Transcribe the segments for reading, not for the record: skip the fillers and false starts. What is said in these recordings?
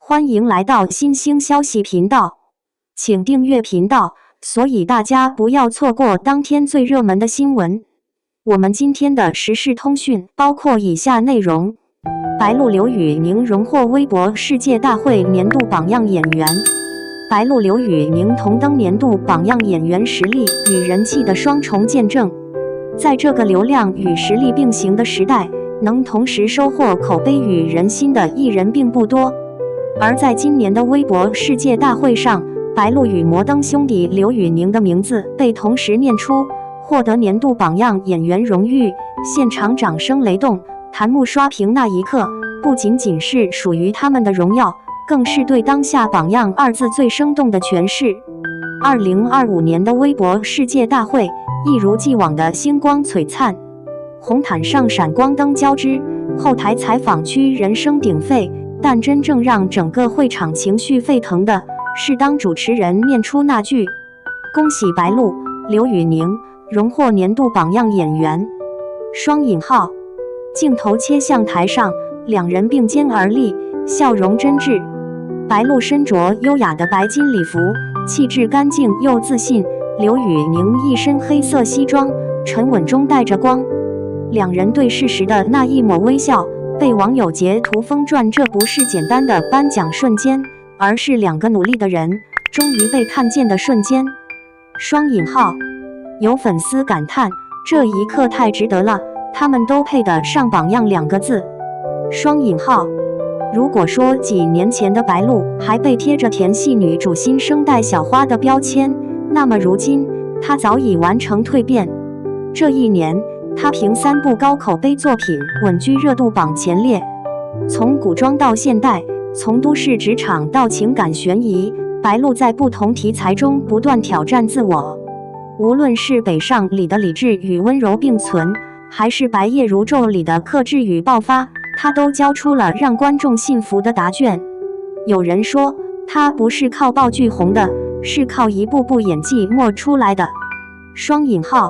欢迎来到新兴消息频道，请订阅频道，所以大家不要错过当天最热门的新闻。我们今天的时事通讯包括以下内容：白鹿刘宇宁荣获微博世界大会年度榜样演员。白鹿刘宇宁同登年度榜样演员实力与人气的双重见证。在这个流量与实力并行的时代，能同时收获口碑与人心的艺人并不多。而在今年的微博世界大会上，白鹿与摩登兄弟刘宇宁的名字被同时念出，获得年度榜样演员荣誉，现场掌声雷动，弹幕刷屏那一刻，不仅仅是属于他们的荣耀，更是对当下榜样二字最生动的诠释。2025年的微博世界大会一如既往的星光璀璨，红毯上闪光灯交织，后台采访区人声鼎沸，但真正让整个会场情绪沸腾的是当主持人念出那句“恭喜白鹿刘宇宁荣获年度榜样演员”，双引号。镜头切向台上，两人并肩而立，笑容真挚。白鹿身着优雅的白金礼服，气质干净又自信，刘宇宁一身黑色西装，沉稳中带着光。两人对视时的那一抹微笑，被网友截图疯转。这不是简单的颁奖瞬间，而是两个努力的人终于被看见的瞬间。双引号。有粉丝感叹，这一刻太值得了，他们都配得上榜样2个字。双引号。如果说几年前的白鹿还被贴着甜系女主新生代小花的标签，那么如今她早已完成蜕变。这一年，她凭3部高口碑作品稳居热度榜前列。从古装到现代，从都市职场到情感悬疑，白鹿在不同题材中不断挑战自我。无论是北上里的理智与温柔并存，还是白夜如昼里的克制与爆发，他都交出了让观众信服的答卷。有人说，他不是靠爆剧红的，是靠一步步演技磨出来的。双引号。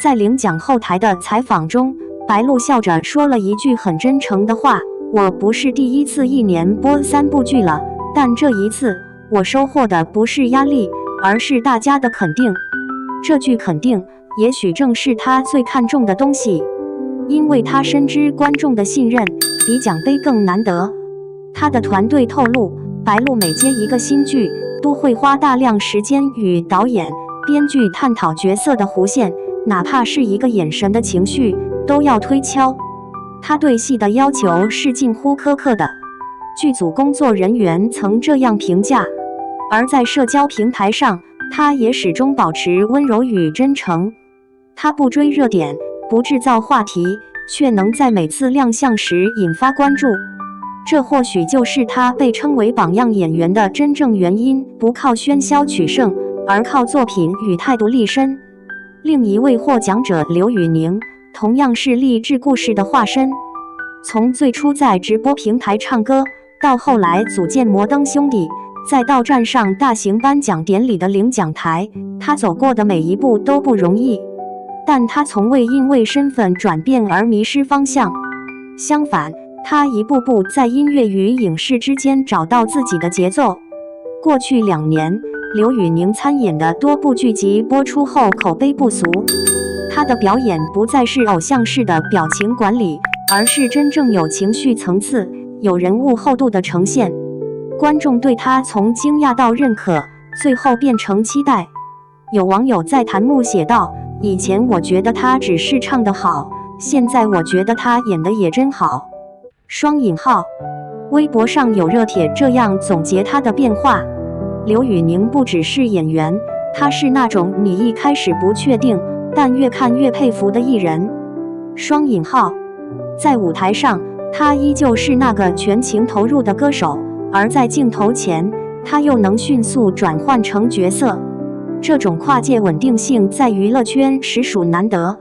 在领奖后台的采访中，白鹿笑着说了一句很真诚的话：“我不是第一次一年播3部剧了，但这一次我收获的不是压力，而是大家的肯定。”这句肯定，也许正是他最看重的东西，因为他深知观众的信任比奖杯更难得。他的团队透露，白鹿每接一个新剧，都会花大量时间与导演、编剧探讨角色的弧线，哪怕是一个眼神的情绪，都要推敲。他对戏的要求是近乎苛刻的，剧组工作人员曾这样评价。而在社交平台上，他也始终保持温柔与真诚。他不追热点，不制造话题，却能在每次亮相时引发关注。这或许就是他被称为榜样演员的真正原因，不靠喧嚣取胜，而靠作品与态度立身。另一位获奖者刘宇宁，同样是励志故事的化身。从最初在直播平台唱歌，到后来组建摩登兄弟，再到站上大型颁奖典礼的领奖台，他走过的每一步都不容易。但他从未因为身份转变而迷失方向，相反，他一步步在音乐与影视之间找到自己的节奏。过去2年，刘宇宁参演的多部剧集播出后口碑不俗，他的表演不再是偶像式的表情管理，而是真正有情绪层次、有人物厚度的呈现。观众对他从惊讶到认可，最后变成期待。有网友在弹幕写道：“以前我觉得他只是唱得好，现在我觉得他演得也真好。”双引号。微博上有热帖这样总结他的变化：刘宇宁不只是演员，他是那种你一开始不确定，但越看越佩服的艺人。双引号。在舞台上，他依旧是那个全情投入的歌手，而在镜头前，他又能迅速转换成角色。这种跨界稳定性在娱乐圈实属难得。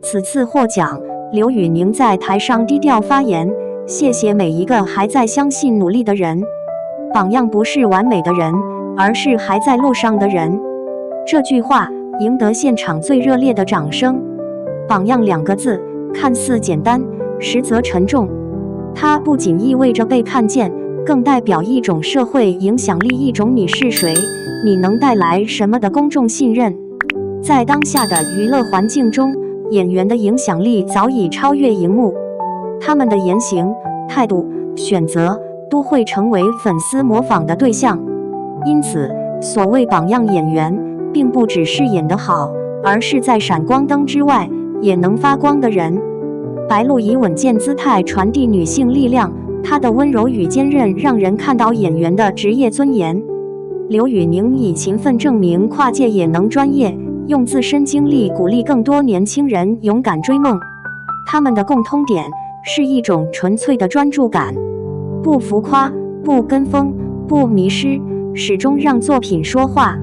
此次获奖，刘宇宁在台上低调发言：“谢谢每一个还在相信努力的人。榜样不是完美的人，而是还在路上的人。”这句话赢得现场最热烈的掌声。榜样2个字，看似简单，实则沉重。它不仅意味着被看见，更代表一种社会影响力，一种你是谁，你能带来什么的公众信任。在当下的娱乐环境中，演员的影响力早已超越荧幕，他们的言行、态度、选择都会成为粉丝模仿的对象。因此，所谓榜样演员，并不只是演得好，而是在闪光灯之外也能发光的人。白鹿以稳健姿态传递女性力量，她的温柔与坚韧让人看到演员的职业尊严。刘宇宁以勤奋证明跨界也能专业，用自身经历鼓励更多年轻人勇敢追梦。他们的共通点是一种纯粹的专注感，不浮夸，不跟风，不迷失，始终让作品说话。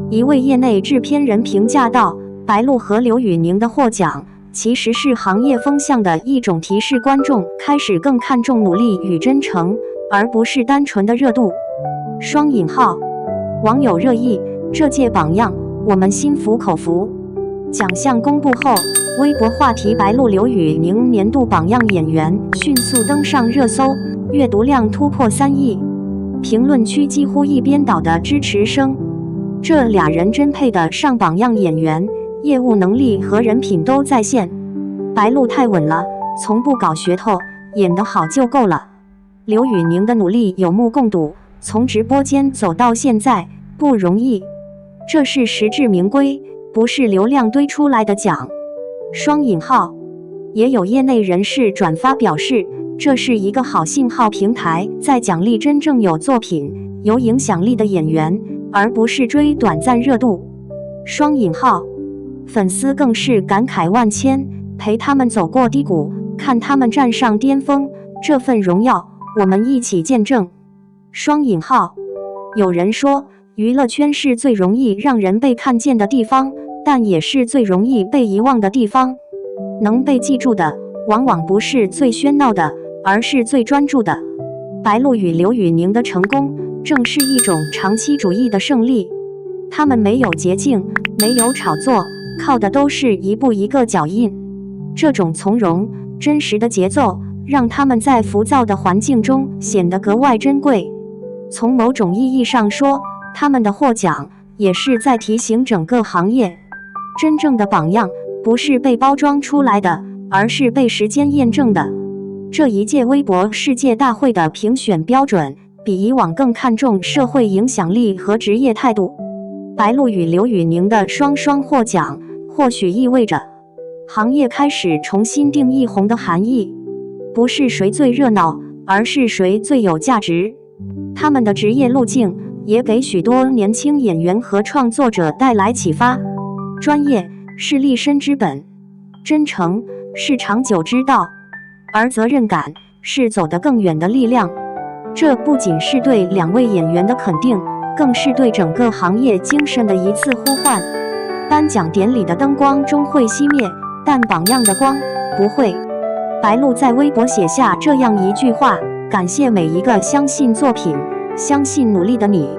一位业内制片人评价道，白鹿和刘宇宁的获奖其实是行业风向的一种提示，观众开始更看重努力与真诚，而不是单纯的热度。双引号，网友热议，这届榜样我们心服口服。奖项公布后，微博话题白鹿刘宇宁年度榜样演员迅速登上热搜，阅读量突破3亿，评论区几乎一边倒的支持声。这俩人真配得上榜样演员，业务能力和人品都在线。白鹿太稳了，从不搞噱头，演得好就够了。刘宇宁的努力有目共睹，从直播间走到现在不容易，这是实至名归，不是流量堆出来的奖。双引号，也有业内人士转发表示，这是一个好信号，平台在奖励真正有作品、有影响力的演员，而不是追短暂热度。双引号，粉丝更是感慨万千，陪他们走过低谷，看他们站上巅峰，这份荣耀我们一起见证。双引号，有人说娱乐圈是最容易让人被看见的地方，但也是最容易被遗忘的地方。能被记住的往往不是最喧闹的，而是最专注的。白鹿与刘宇宁的成功正是一种长期主义的胜利，他们没有捷径，没有炒作，靠的都是一步一个脚印。这种从容真实的节奏让他们在浮躁的环境中显得格外珍贵。从某种意义上说，他们的获奖也是在提醒整个行业，真正的榜样不是被包装出来的，而是被时间验证的。这一届微博世界大会的评选标准比以往更看重社会影响力和职业态度。白鹿与刘宇宁的双双获奖，或许意味着行业开始重新定义红的含义，不是谁最热闹，而是谁最有价值。他们的职业路径也给许多年轻演员和创作者带来启发。专业是立身之本，真诚是长久之道，而责任感是走得更远的力量。这不仅是对两位演员的肯定，更是对整个行业精神的一次呼唤。颁奖典礼的灯光终会熄灭，但榜样的光不会。白鹿在微博写下这样一句话：感谢每一个相信作品、相信努力的你。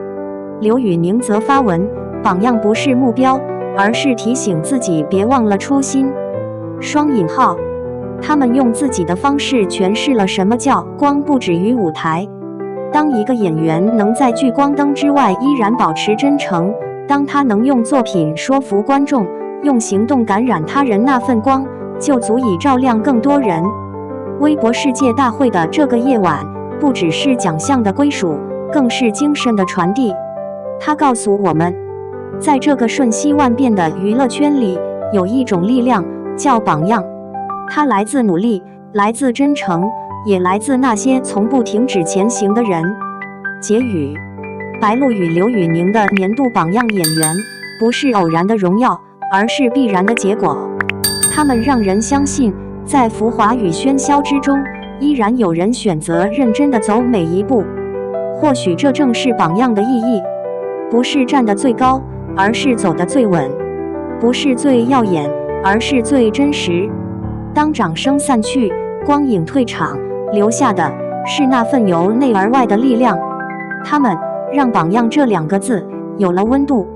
刘宇宁则发文：榜样不是目标，而是提醒自己别忘了初心。双引号，他们用自己的方式诠释了什么叫光不止于舞台。当一个演员能在聚光灯之外依然保持真诚，当他能用作品说服观众，用行动感染他人，那份光就足以照亮更多人。微博世界大会的这个夜晚，不只是奖项的归属，更是精神的传递。它告诉我们，在这个瞬息万变的娱乐圈里，有一种力量叫榜样，它来自努力，来自真诚，也来自那些从不停止前行的人。结语：白鹿与刘宇宁的年度榜样演员不是偶然的荣耀，而是必然的结果。他们让人相信，在浮华与喧嚣之中，依然有人选择认真地走每一步。或许这正是榜样的意义，不是站得最高，而是走得最稳；不是最耀眼，而是最真实。当掌声散去，光影退场，留下的是那份由内而外的力量。他们让榜样这2个字有了温度。